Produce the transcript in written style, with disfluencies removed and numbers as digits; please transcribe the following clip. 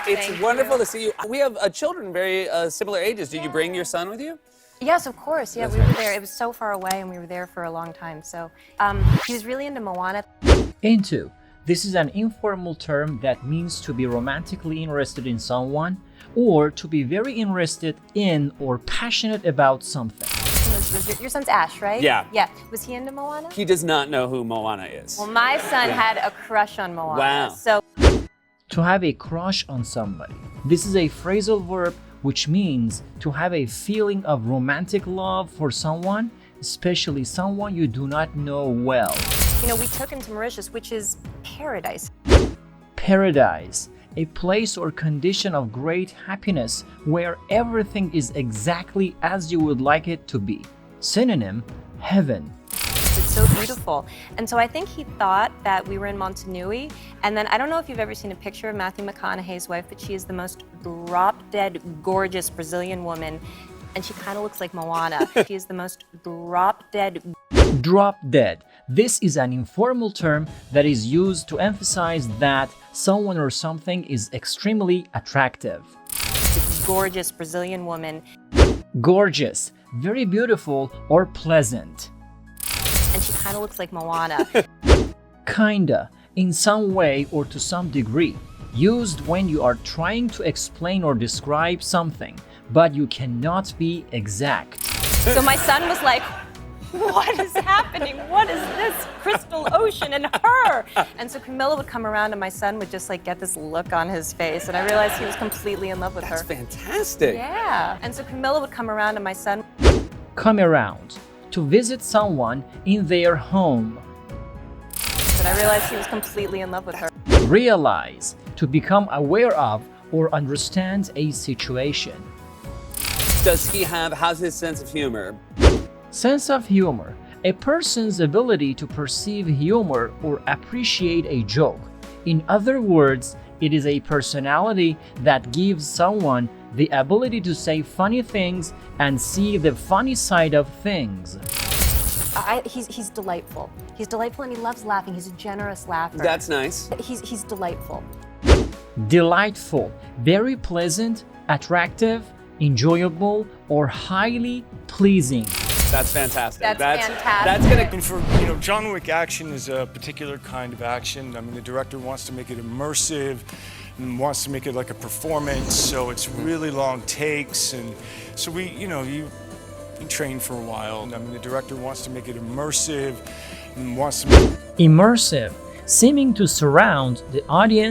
good. It's wonderful to see you. We have children very similar ages. Did you bring your son with you? Yes, of course. Yeah, we were there. It was so far away, and we were there for a long time. So he was really into Moana. Into. This is an informal term that means to be romantically interested in someone or to be very interested in or passionate about something. Your son's Ash, right? Yeah. Yeah. Was he into Moana? He does not know who Moana is. Well, my son had a crush on Moana. Wow. So To have a crush on somebody. This is a phrasal verb which means to have a feeling of romantic love for someone, especially someone you do not know well. you know, we took him to Mauritius, which is paradise. Paradise, a place or condition of great happiness where everything is exactly as you would like it to be. Synonym, heaven. It's so beautiful. And so I think he thought that we were in Montanui. And then I don't know if you've ever seen a picture of Matthew McConaughey's wife, but she is the most drop-dead gorgeous Brazilian woman. And she kind of looks like Moana. She is the most drop-dead. Drop dead. This is an informal term that is used to emphasize that someone or something is extremely attractive. Gorgeous Brazilian woman. Gorgeous, very beautiful or pleasant. And she kind of looks like Moana. Kinda, in some way or to some degree. Used when you are trying to explain or describe something, but you cannot be exact. So my son was like, what is happening? What is this crystal ocean and her? And so Camilla would come around and my son would just like get this look on his face. And I realized he was completely in love with her. That's fantastic. Yeah. And so Camilla would come around and my son. Come around, to visit someone in their home. But I realized he was completely in love with her. Realize, to become aware of or understand a situation. How's his sense of humor? Sense of humor, a person's ability to perceive humor or appreciate a joke. In other words, it is a personality that gives someone the ability to say funny things and see the funny side of things. He's delightful. He's delightful and he loves laughing. He's a generous laugher. That's nice. He's delightful. Delightful, very pleasant, attractive, enjoyable, or highly pleasing. That's fantastic. That's fantastic. That's gonna. And for, John Wick action is a particular kind of action. I mean, the director wants to make it immersive and wants to make it like a performance, so it's really long takes. And so you train for a while. I mean, the director wants to make it immersive and wants to make Immersive, seeming to surround the audience